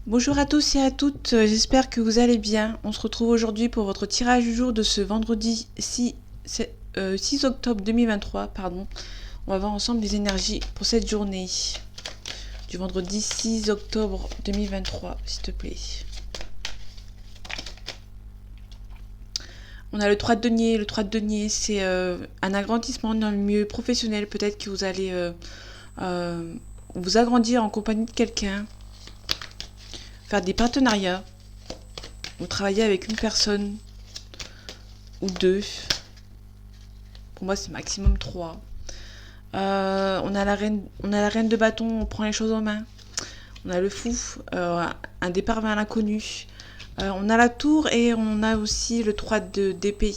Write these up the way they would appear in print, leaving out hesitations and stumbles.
Bonjour à tous et à toutes, j'espère que vous allez bien. On se retrouve aujourd'hui pour votre tirage du jour de ce vendredi 6 octobre 2023. Pardon. On va voir ensemble les énergies pour cette journée du vendredi 6 octobre 2023, s'il te plaît. On a le 3 de denier. Le 3 de denier, c'est un agrandissement dans le milieu professionnel. Peut-être que vous allez vous agrandir en compagnie de quelqu'un, faire des partenariats, ou travailler avec une personne ou deux. Pour moi, c'est maximum 3. On a la reine de bâton, on prend les choses en main. On a le fou, un départ vers l'inconnu. On a la tour et on a aussi le 3 d'épée.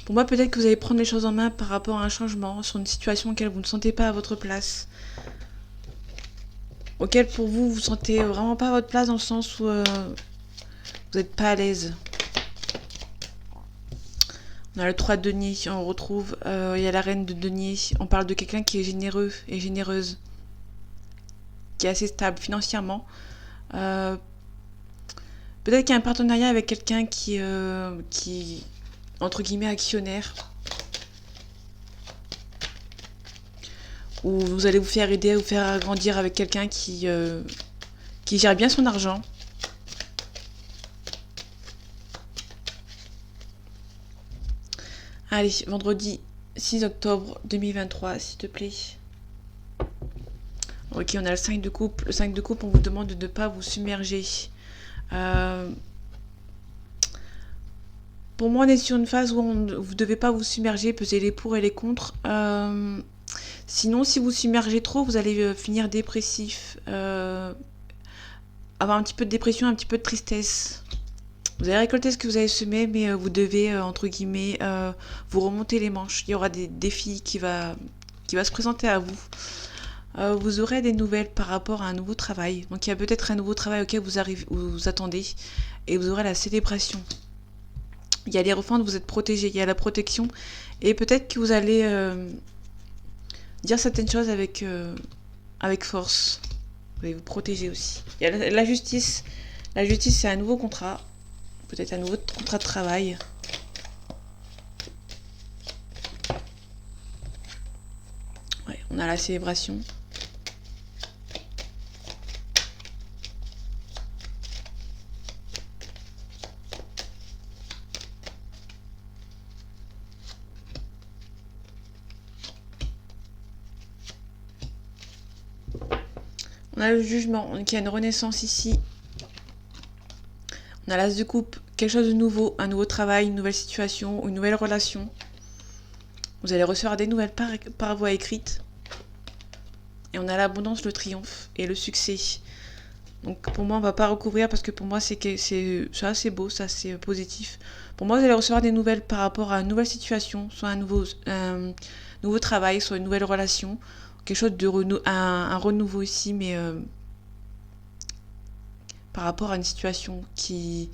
Pour moi, peut-être que vous allez prendre les choses en main par rapport à un changement, sur une situation auquel vous ne sentez pas à votre place. Auquel pour vous, vous sentez vraiment pas à votre place dans le sens où vous n'êtes pas à l'aise. On a le 3 de denier, on retrouve, il y a la reine de denier. On parle de quelqu'un qui est généreux et généreuse, qui est assez stable financièrement. Peut-être qu'il y a un partenariat avec quelqu'un qui entre guillemets, actionnaire. Ou vous allez vous faire aider, vous faire agrandir avec quelqu'un qui gère bien son argent. Allez, vendredi 6 octobre 2023, s'il te plaît. Ok, on a le 5 de coupe. Le 5 de coupe, on vous demande de ne pas vous submerger. Pour moi, on est sur une phase où vous ne devez pas vous submerger, peser les pour et les contre. Sinon, si vous submergez trop, vous allez finir dépressif. Avoir un petit peu de dépression, un petit peu de tristesse. Vous allez récolter ce que vous avez semé, mais vous devez, entre guillemets, vous remonter les manches. Il y aura des défis qui va se présenter à vous. Vous aurez des nouvelles par rapport à un nouveau travail. Donc il y a peut-être un nouveau travail auquel vous attendez. Et vous aurez la célébration. Il y a les refends, vous êtes protégé. Il y a la protection. Et peut-être que vous allez dire certaines choses avec force. Vous allez vous protéger aussi. Il y a la justice. La justice, c'est un nouveau contrat. Peut-être un nouveau contrat de travail. Ouais, on a la célébration. On a le jugement, donc il y a une renaissance ici. On a l'as de coupe, quelque chose de nouveau, un nouveau travail, une nouvelle situation, une nouvelle relation. Vous allez recevoir des nouvelles par voie écrite. Et on a l'abondance, le triomphe et le succès. Donc pour moi, on va pas recouvrir parce que pour moi, c'est assez beau, ça c'est positif. Pour moi, vous allez recevoir des nouvelles par rapport à une nouvelle situation, soit un nouveau travail, soit une nouvelle relation. Quelque chose de un renouveau ici, mais par rapport à une situation il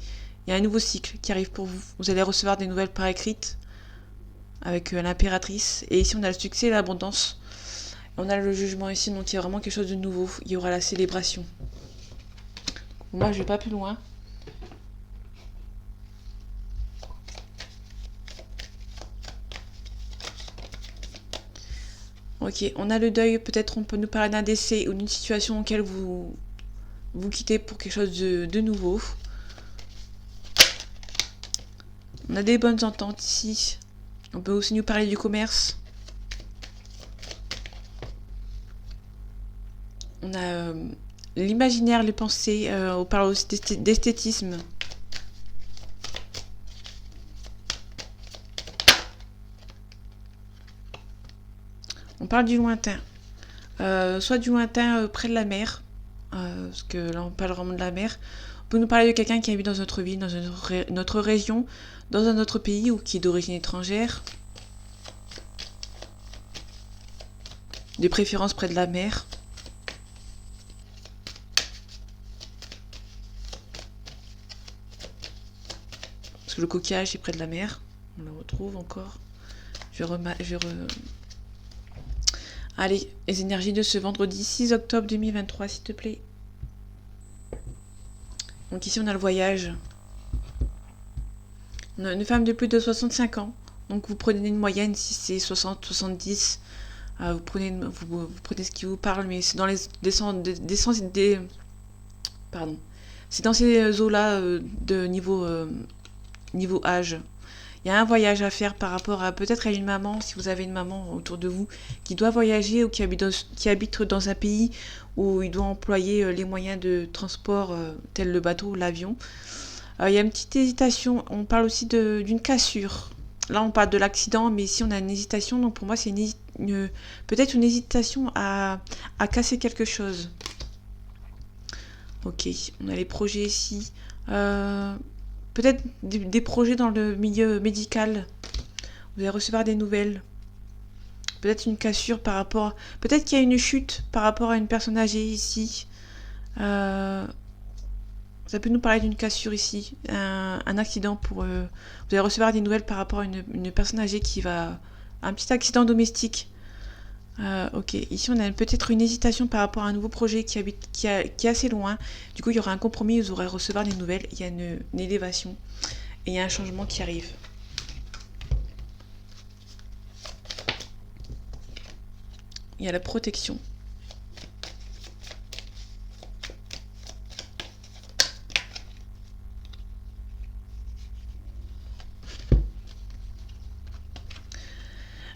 y a un nouveau cycle qui arrive pour vous. Vous allez recevoir des nouvelles par écrite avec l'impératrice. Et ici, on a le succès et l'abondance. On a le jugement ici, donc il y a vraiment quelque chose de nouveau. Il y aura la célébration. Moi, je vais pas plus loin. Ok, on a le deuil. Peut-être on peut nous parler d'un décès ou d'une situation auquel vous quittez pour quelque chose de nouveau. On a des bonnes ententes ici. On peut aussi nous parler du commerce. On a l'imaginaire, les pensées. On parle aussi d'esthétisme. On parle du lointain. Soit du lointain près de la mer. Parce que là, on parle vraiment de la mer. On peut nous parler de quelqu'un qui habite dans notre ville, dans notre région, dans un autre pays ou qui est d'origine étrangère. De préférence près de la mer. Parce que le coquillage est près de la mer. On le retrouve encore. Allez, les énergies de ce vendredi 6 octobre 2023, s'il te plaît. Donc ici, on a le voyage. On a une femme de plus de 65 ans. Donc vous prenez une moyenne, si c'est 60, 70. Vous prenez ce qui vous parle, mais c'est dans pardon. C'est dans ces eaux-là de niveau âge. Il y a un voyage à faire par rapport à peut-être à une maman, si vous avez une maman autour de vous, qui doit voyager ou qui habite dans un pays où il doit employer les moyens de transport tels le bateau ou l'avion. Il y a une petite hésitation. On parle aussi d'une cassure. Là, on parle de l'accident, mais ici, on a une hésitation. Donc, pour moi, c'est peut-être une hésitation à casser quelque chose. Ok, on a les projets ici. Peut-être des projets dans le milieu médical. Vous allez recevoir des nouvelles. Peut-être une cassure par rapport... Peut-être qu'il y a une chute par rapport à une personne âgée ici. Ça peut nous parler d'une cassure ici. Un accident pour... Vous allez recevoir des nouvelles par rapport à une personne âgée qui va... Un petit accident domestique. Ok, ici on a peut-être une hésitation par rapport à un nouveau projet qui est assez loin. Du coup, il y aura un compromis, vous aurez à recevoir des nouvelles. Il y a une élévation et il y a un changement qui arrive. Il y a la protection.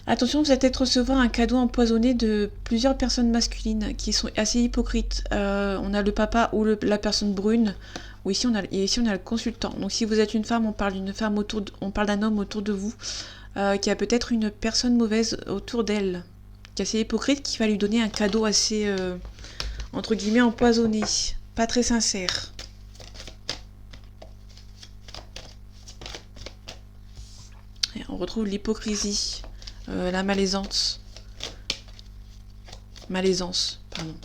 Attention, vous allez peut-être recevoir un cadeau empoisonné de plusieurs personnes masculines qui sont assez hypocrites. On a le papa ou la personne brune, ou ici on a le consultant. Donc si vous êtes une femme, on parle d'une femme on parle d'un homme autour de vous qui a peut-être une personne mauvaise autour d'elle, qui est assez hypocrite, qui va lui donner un cadeau assez entre guillemets empoisonné, pas très sincère. Et on retrouve l'hypocrisie. La malaisance, pardon.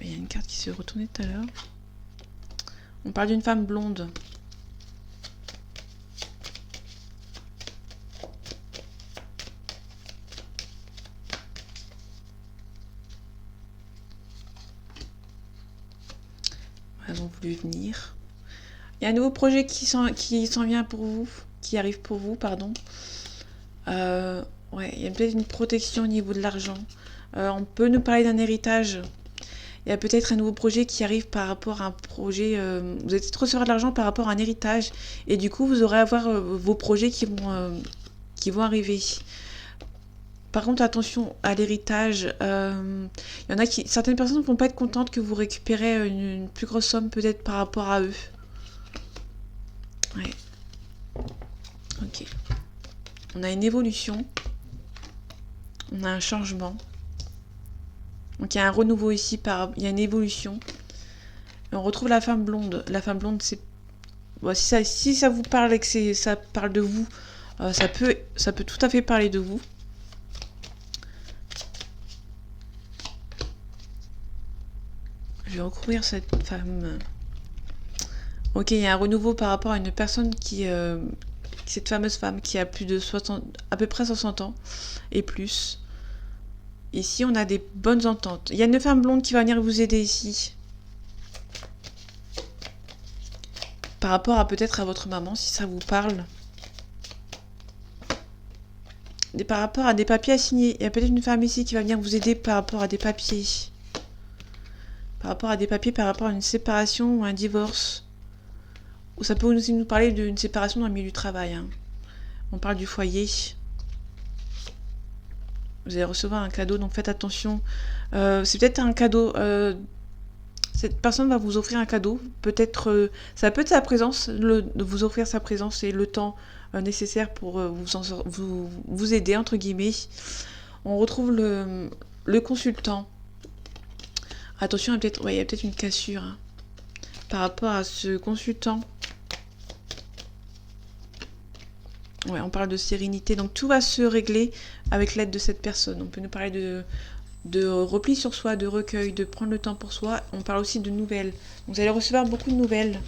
Il y a une carte qui s'est retournée tout à l'heure. On parle d'une femme blonde. Elles ont voulu venir. Il y a un nouveau projet qui s'en vient pour vous, qui arrive pour vous, pardon. Ouais, il y a peut-être une protection au niveau de l'argent. On peut nous parler d'un héritage. Il y a peut-être un nouveau projet qui arrive par rapport à un projet. Vous allez peut-être recevoir de l'argent par rapport à un héritage. Et du coup, vous aurez à voir vos projets qui vont arriver. Par contre, attention à l'héritage. Il y en a certaines personnes ne vont pas être contentes que vous récupérez une plus grosse somme peut-être par rapport à eux. Ouais. Ok. On a une évolution. On a un changement. Donc il y a un renouveau ici, il y a une évolution. Et on retrouve la femme blonde. La femme blonde, c'est... Bon, si ça vous parle et que ça parle de vous, ça peut tout à fait parler de vous. Je vais recouvrir cette femme. Ok, il y a un renouveau par rapport à une personne cette fameuse femme qui a plus de 60, à peu près 60 ans et plus. Ici, on a des bonnes ententes. Il y a une femme blonde qui va venir vous aider ici. Par rapport à peut-être à votre maman, si ça vous parle. Par rapport à des papiers à signer. Il y a peut-être une femme ici qui va venir vous aider par rapport à des papiers. Par rapport à des papiers, par rapport à une séparation ou un divorce. Ou ça peut aussi nous parler d'une séparation dans le milieu du travail. Hein. On parle du foyer. Vous allez recevoir un cadeau, donc faites attention. C'est peut-être un cadeau. Cette personne va vous offrir un cadeau. Peut-être, ça peut être sa présence, de vous offrir sa présence et le temps nécessaire pour vous aider, entre guillemets. On retrouve le consultant. Attention, il y a peut-être une cassure hein, par rapport à ce consultant. Ouais, on parle de sérénité. Donc tout va se régler avec l'aide de cette personne. On peut nous parler de repli sur soi, de recueil, de prendre le temps pour soi. On parle aussi de nouvelles. Donc, vous allez recevoir beaucoup de nouvelles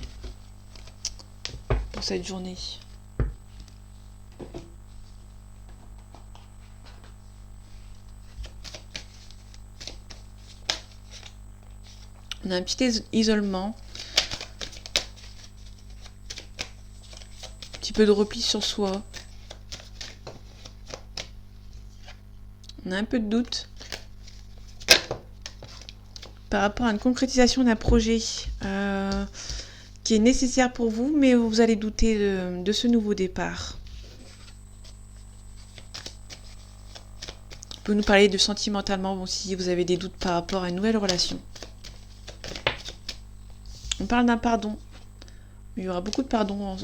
pour cette journée. On a un petit isolement. Un petit peu de repli sur soi. On a un peu de doute par rapport à une concrétisation d'un projet qui est nécessaire pour vous, mais vous allez douter de ce nouveau départ. On peut nous parler de sentimentalement si vous avez des doutes par rapport à une nouvelle relation. On parle d'un pardon. Il y aura beaucoup de pardon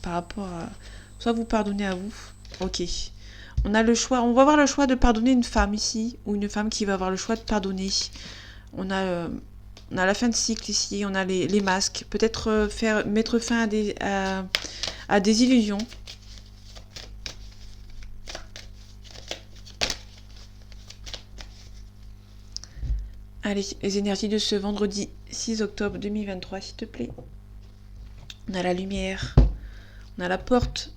par rapport à... Soit vous pardonnez à vous. Ok. On a le choix. On va avoir le choix de pardonner une femme ici, ou une femme qui va avoir le choix de pardonner. On a la fin de cycle ici. On a les masques. Peut-être mettre fin à des illusions. Allez, les énergies de ce vendredi 6 octobre 2023, s'il te plaît. On a la lumière. On a la porte.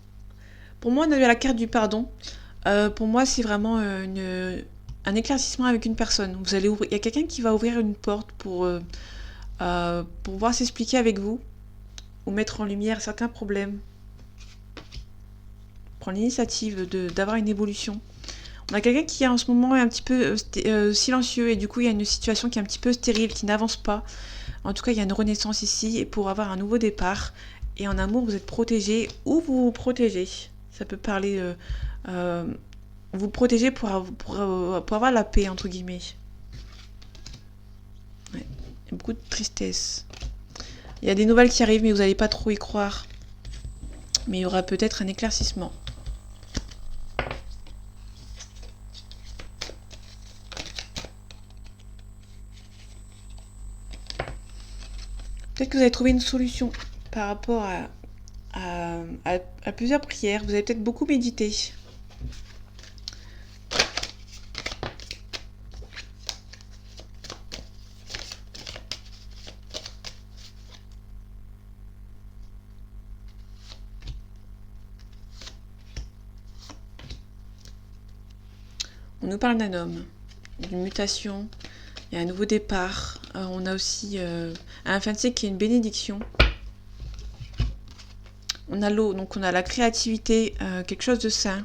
Pour moi, on a la carte du pardon. Pour moi, c'est vraiment un éclaircissement avec une personne. Vous allez ouvrir. Il y a quelqu'un qui va ouvrir une porte pour pouvoir s'expliquer avec vous ou mettre en lumière certains problèmes. Prendre l'initiative d'avoir une évolution. On a quelqu'un qui en ce moment est un petit peu silencieux et du coup il y a une situation qui est un petit peu stérile, qui n'avance pas. En tout cas, il y a une renaissance ici et pour avoir un nouveau départ. Et en amour, vous êtes protégé ou vous vous protégez. Ça peut parler... vous protéger pour avoir la paix, entre guillemets. Ouais. Il y a beaucoup de tristesse. Il y a des nouvelles qui arrivent, mais vous n'allez pas trop y croire. Mais il y aura peut-être un éclaircissement. Peut-être que vous avez trouvé une solution par rapport à plusieurs prières. Vous avez peut-être beaucoup médité. On nous parle d'un homme, d'une mutation, il y a un nouveau départ. On a aussi un fin de cycle qui est une bénédiction. On a l'eau, donc on a la créativité, quelque chose de sain.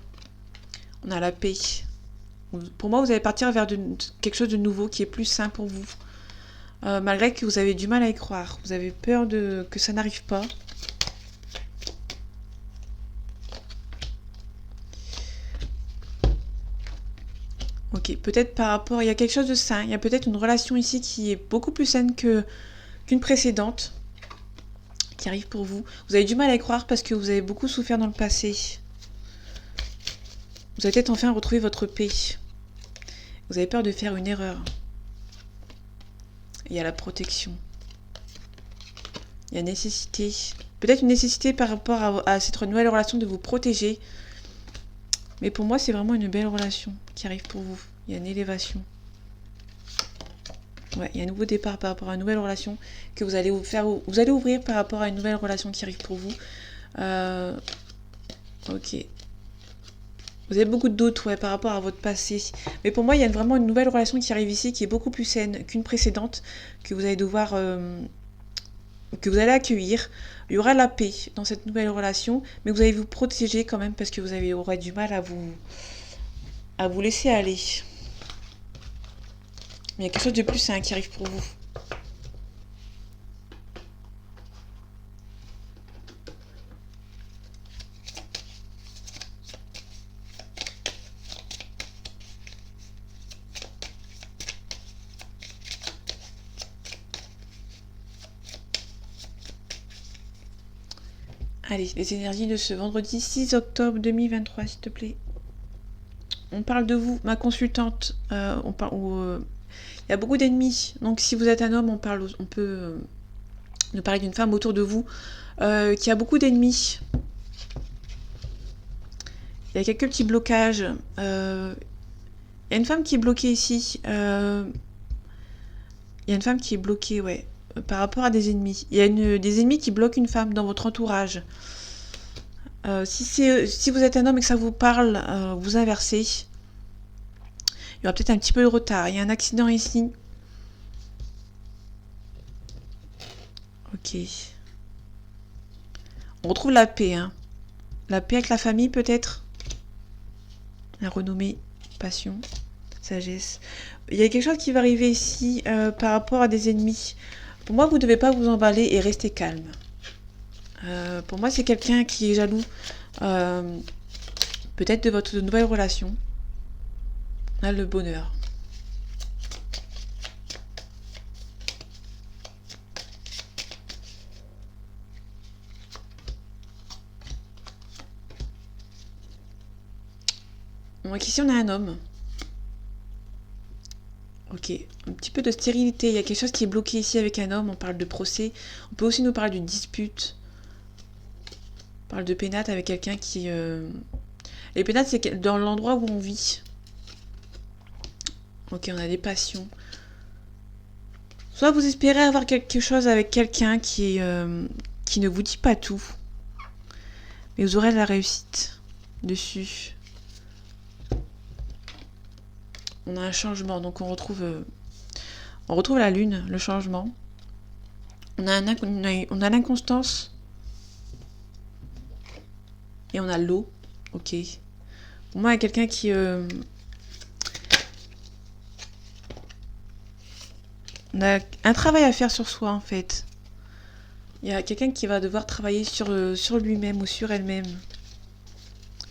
On a la paix. Pour moi, vous allez partir vers quelque chose de nouveau qui est plus sain pour vous. Malgré que vous avez du mal à y croire. Vous avez peur que ça n'arrive pas. Ok, peut-être par rapport... Il y a quelque chose de sain. Il y a peut-être une relation ici qui est beaucoup plus saine qu'une précédente. Qui arrive pour vous. Vous avez du mal à y croire parce que vous avez beaucoup souffert dans le passé. Vous allez peut-être enfin retrouver votre paix. Vous avez peur de faire une erreur. Il y a la protection. Il y a nécessité. Peut-être une nécessité par rapport à cette nouvelle relation de vous protéger. Mais pour moi, c'est vraiment une belle relation qui arrive pour vous. Il y a une élévation. Ouais, il y a un nouveau départ par rapport à une nouvelle relation que vous allez ouvrir par rapport à une nouvelle relation qui arrive pour vous. Ok. Vous avez beaucoup de doutes par rapport à votre passé. Mais pour moi, il y a vraiment une nouvelle relation qui arrive ici qui est beaucoup plus saine qu'une précédente que vous allez devoir... que vous allez accueillir. Il y aura la paix dans cette nouvelle relation, mais vous allez vous protéger quand même parce que vous aurez du mal à vous laisser aller. Mais il y a quelque chose de plus sain qui arrive pour vous. Allez, les énergies de ce vendredi 6 octobre 2023, s'il te plaît. On parle de vous, ma consultante. Il y a beaucoup d'ennemis. Donc si vous êtes un homme, on peut nous parler d'une femme autour de vous qui a beaucoup d'ennemis. Il y a quelques petits blocages. Il y a une femme qui est bloquée ici. Il y a une femme qui est bloquée, ouais, par rapport à des ennemis. Il y a des ennemis qui bloquent une femme dans votre entourage. Si vous êtes un homme et que ça vous parle, vous inversez. Il y aura peut-être un petit peu de retard. Il y a un accident ici. Ok. On retrouve la paix, hein. La paix avec la famille, peut-être. La renommée, passion, sagesse. Il y a quelque chose qui va arriver ici par rapport à des ennemis. Pour moi, vous ne devez pas vous emballer et rester calme. Pour moi, c'est quelqu'un qui est jaloux. euh, Peut-être de votre nouvelle relation. On a le bonheur. Donc ici, on a un homme. Ok, un petit peu de stérilité. Il y a quelque chose qui est bloqué ici avec un homme. On parle de procès. On peut aussi nous parler d'une dispute. On parle de pénate avec quelqu'un qui... Les pénates, c'est dans l'endroit où on vit. Ok, on a des passions. Soit vous espérez avoir quelque chose avec quelqu'un qui ne vous dit pas tout. Mais vous aurez de la réussite dessus. On a un changement, donc on retrouve la lune, le changement. On a l'inconstance. Et on a l'eau. Ok. Pour moi, il y a quelqu'un qui... On a un travail à faire sur soi, en fait. Il y a quelqu'un qui va devoir travailler sur lui-même ou sur elle-même.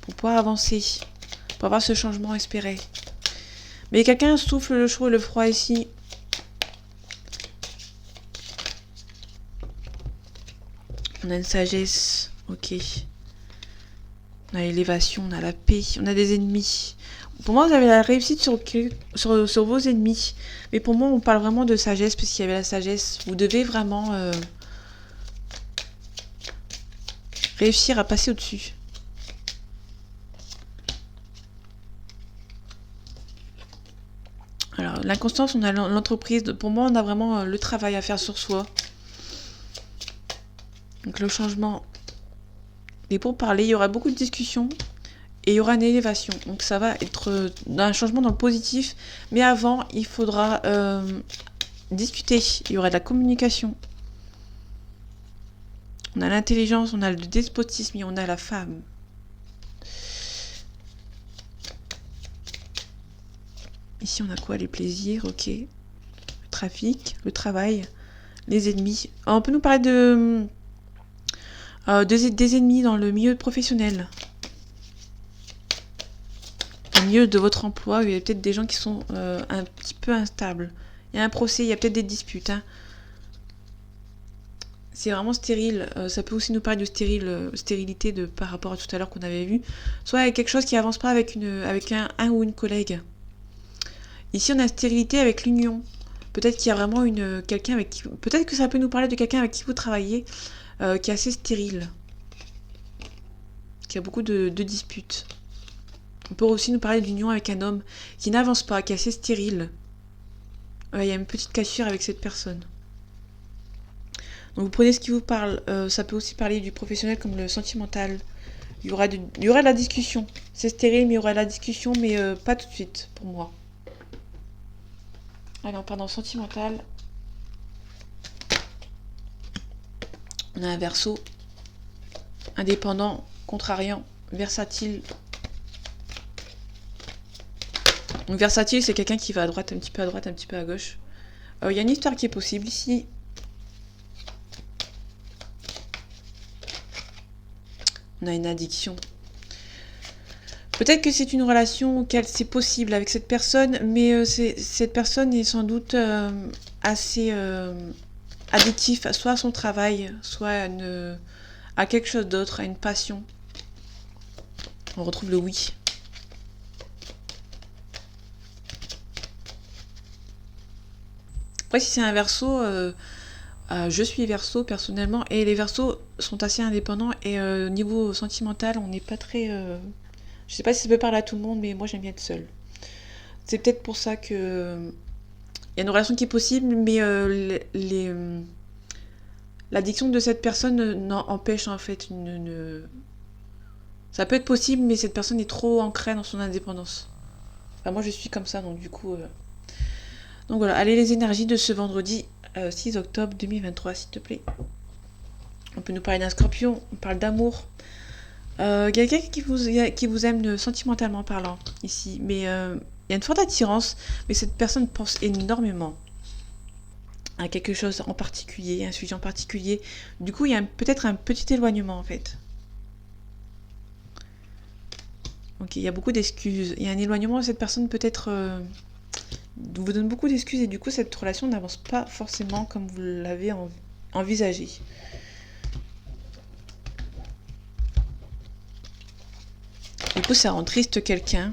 Pour pouvoir avancer. Pour avoir ce changement espéré. Mais quelqu'un souffle le chaud et le froid ici. On a une sagesse. Ok. On a l'élévation, on a la paix, on a des ennemis. Pour moi, vous avez la réussite sur vos ennemis. Mais pour moi, on parle vraiment de sagesse, puisqu'il y avait la sagesse. Vous devez vraiment réussir à passer au-dessus. Alors, l'inconstance, on a l'entreprise. Pour moi, on a vraiment le travail à faire sur soi. Donc, le changement. Et pour parler, il y aura beaucoup de discussions. Et il y aura une élévation. Donc ça va être un changement dans le positif. Mais avant, il faudra discuter. Il y aura de la communication. On a l'intelligence, on a le despotisme et on a la femme. Ici, on a quoi? Les plaisirs, ok. Le trafic, le travail, les ennemis. On peut nous parler des ennemis dans le milieu professionnel. Au milieu de votre emploi, il y a peut-être des gens qui sont un petit peu instables. Il y a un procès, il y a peut-être des disputes. Hein. C'est vraiment stérile. Ça peut aussi nous parler de stérilité par rapport à tout à l'heure qu'on avait vu. Soit avec quelque chose qui avance pas avec un ou une collègue. Ici, on a stérilité avec l'union. Peut-être qu'il y a vraiment quelqu'un avec qui... Peut-être que ça peut nous parler de quelqu'un avec qui vous travaillez, qui est assez stérile. Qui a beaucoup de disputes. On peut aussi nous parler d'union avec un homme qui n'avance pas, qui est assez stérile. Il y a une petite cassure avec cette personne. Donc vous prenez ce qui vous parle. Ça peut aussi parler du professionnel comme le sentimental. Il y aura de la discussion. C'est stérile, mais il y aura de la discussion, mais pas tout de suite, pour moi. Alors, pardon, sentimental. On a un Verseau. Indépendant, contrariant, versatile. Donc versatile, c'est quelqu'un qui va à droite, un petit peu à droite, un petit peu à gauche. Il y a une histoire qui est possible ici. On a une addiction. Peut-être que c'est une relation auquel c'est possible avec cette personne, mais cette personne est sans doute assez addictive, soit à son travail, soit à quelque chose d'autre, à une passion. On retrouve le oui. Après, si c'est un Verseau, je suis Verseau personnellement, et les Verseaux sont assez indépendants, et au niveau sentimental, on n'est pas très... Je sais pas si ça peut parler à tout le monde, mais moi j'aime bien être seule. C'est peut-être pour ça que... Il y a une relation qui est possible, mais l'addiction de cette personne empêche en fait Ça peut être possible, mais cette personne est trop ancrée dans son indépendance. Enfin, moi je suis comme ça, donc du coup... Donc voilà, allez les énergies de ce vendredi. 6 octobre 2023, s'il te plaît. On peut nous parler d'un scorpion, on parle d'amour. Il y a quelqu'un qui vous aime sentimentalement parlant, ici. Mais il y a une forte attirance, mais cette personne pense énormément à quelque chose en particulier, un sujet en particulier. Du coup, il y a peut-être un petit éloignement, en fait. Ok, il y a beaucoup d'excuses. Il y a un éloignement, cette personne peut-être vous donne beaucoup d'excuses et du coup, cette relation n'avance pas forcément comme vous l'avez envisagé. Du coup, ça rend triste quelqu'un.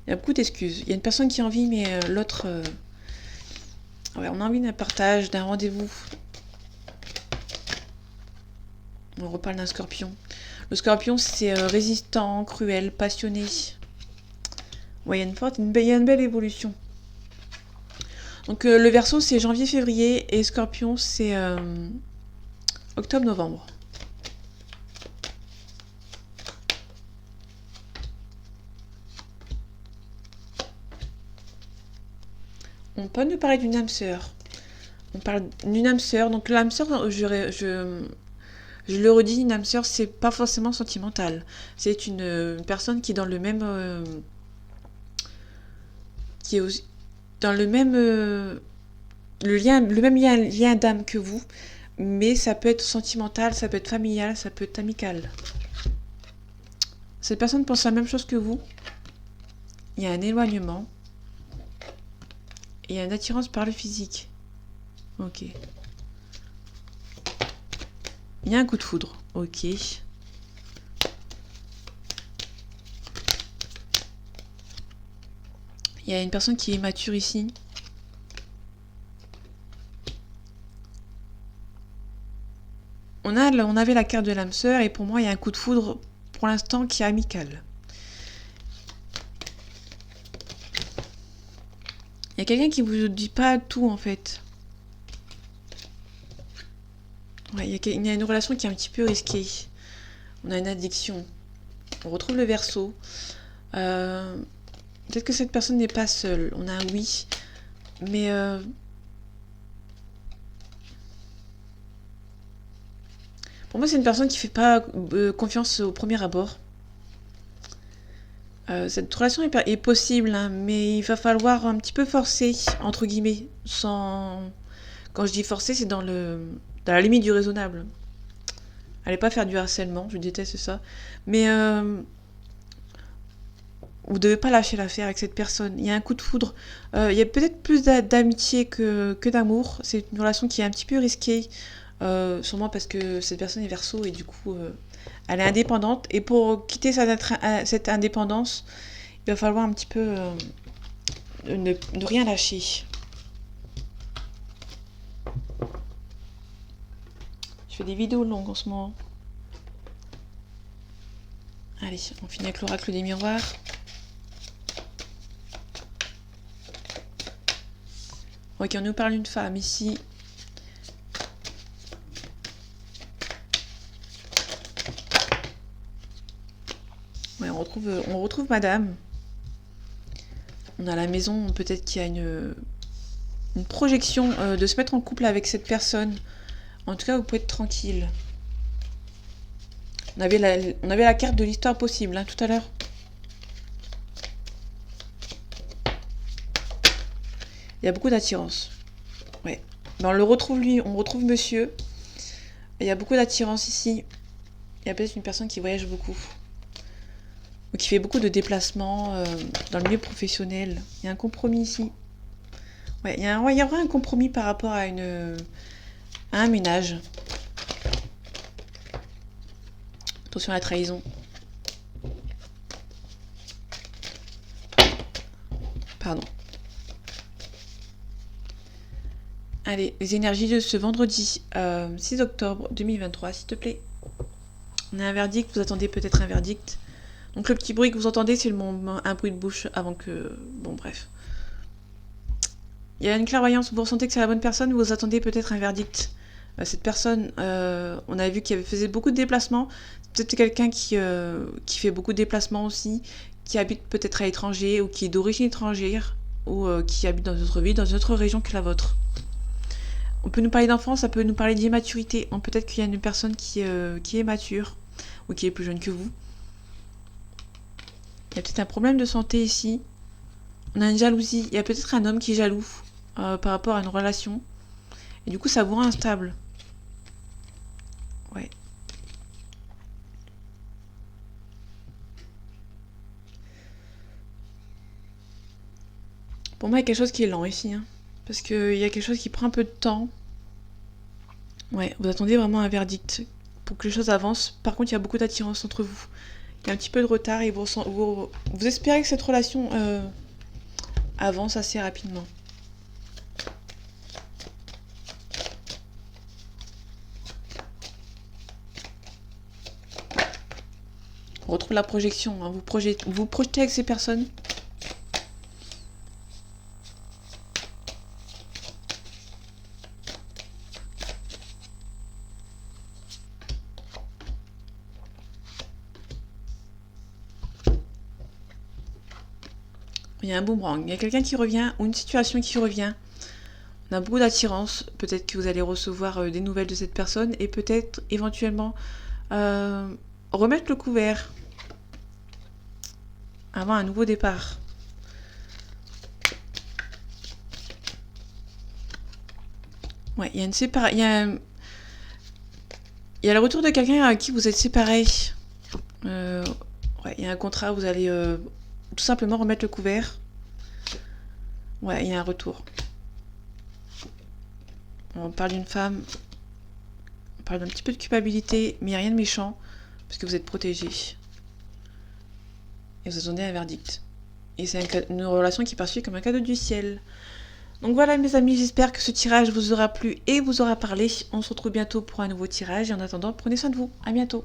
Il y a beaucoup d'excuses. Il y a une personne qui a envie, mais l'autre... Ouais, on a envie d'un partage, d'un rendez-vous. On reparle d'un scorpion. Le scorpion, c'est résistant, cruel, passionné. Ouais, il y a une belle évolution. Donc le Verseau, c'est janvier-février et Scorpion, c'est octobre-novembre. On peut nous parler d'une âme sœur. On parle d'une âme sœur. Donc l'âme sœur, je le redis, une âme sœur, c'est pas forcément sentimental. C'est une personne qui est dans le même... qui est aussi dans le même... le même lien d'âme que vous. Mais ça peut être sentimental, ça peut être familial, ça peut être amical. Cette personne pense la même chose que vous. Il y a un éloignement. Et il y a une attirance par le physique. Ok. Il y a un coup de foudre. Ok. Il y a une personne qui est mature ici. On avait la carte de l'âme sœur et pour moi, il y a un coup de foudre pour l'instant qui est amical. Il y a quelqu'un qui vous dit pas tout en fait. Ouais, il y a une relation qui est un petit peu risquée. On a une addiction. On retrouve le Verseau. Peut-être que cette personne n'est pas seule. On a un oui. Mais... pour moi, c'est une personne qui fait pas confiance au premier abord. Cette relation est possible, hein, mais il va falloir un petit peu forcer, entre guillemets. Quand je dis forcer, c'est dans la limite du raisonnable. Allez pas faire du harcèlement, je déteste ça. Mais vous devez pas lâcher l'affaire avec cette personne. Il y a un coup de foudre. Il y a peut-être plus d'amitié que d'amour. C'est une relation qui est un petit peu risquée. Sûrement parce que cette personne est Verseau et du coup elle est indépendante et pour quitter cette indépendance il va falloir un petit peu ne rien lâcher. Je fais des vidéos longues en ce moment. Allez, on finit avec l'oracle des miroirs. Ok, on nous parle d'une femme ici. Ouais, on retrouve madame. On a la maison, peut-être qu'il y a une projection de se mettre en couple avec cette personne. En tout cas, vous pouvez être tranquille. On avait la carte de l'histoire possible, hein, tout à l'heure. Il y a beaucoup d'attirance. Ouais. Mais on le retrouve lui, on retrouve monsieur. Il y a beaucoup d'attirance ici. Il y a peut-être une personne qui voyage beaucoup. Ou qui fait beaucoup de déplacements dans le milieu professionnel. Il y a un compromis ici. Ouais, il y aura un compromis par rapport à un ménage. Attention à la trahison. Pardon. Allez, les énergies de ce vendredi 6 octobre 2023, s'il te plaît. On a un verdict, vous attendez peut-être un verdict. Donc le petit bruit que vous entendez, c'est un bruit de bouche avant que... Bon, bref. Il y a une clairvoyance, vous ressentez que c'est la bonne personne, vous attendez peut-être un verdict. Cette personne, on a vu qu'elle faisait beaucoup de déplacements. Peut-être quelqu'un qui fait beaucoup de déplacements aussi, qui habite peut-être à l'étranger, ou qui est d'origine étrangère, ou qui habite dans notre ville, dans une autre région que la vôtre. On peut nous parler d'enfance, ça peut nous parler d'immaturité. Peut-être qu'il y a une personne qui est mature ou qui est plus jeune que vous. Il y a peut-être un problème de santé ici. On a une jalousie. Il y a peut-être un homme qui est jaloux par rapport à une relation. Et du coup, ça vous rend instable. Ouais. Pour moi, il y a quelque chose qui est lent ici. Hein, parce qu'il y a quelque chose qui prend un peu de temps. Ouais, vous attendez vraiment un verdict pour que les choses avancent. Par contre, il y a beaucoup d'attirance entre vous. Il y a un petit peu de retard et vous espérez que cette relation avance assez rapidement. On retrouve la projection. Hein. Vous projetez avec ces personnes. Il y a un boomerang. Il y a quelqu'un qui revient ou une situation qui revient. On a beaucoup d'attirance. Peut-être que vous allez recevoir des nouvelles de cette personne et peut-être éventuellement remettre le couvert avant un nouveau départ. Ouais, il y a une séparation. Il y a le retour de quelqu'un avec qui vous êtes séparés. Ouais, il y a un contrat, vous allez tout simplement remettre le couvert. Ouais, il y a un retour. On parle d'une femme. On parle d'un petit peu de culpabilité, mais il n'y a rien de méchant, parce que vous êtes protégé. Et vous attendez un verdict. Et c'est une relation qui est perçue comme un cadeau du ciel. Donc voilà mes amis, j'espère que ce tirage vous aura plu et vous aura parlé. On se retrouve bientôt pour un nouveau tirage. Et en attendant, prenez soin de vous. À bientôt.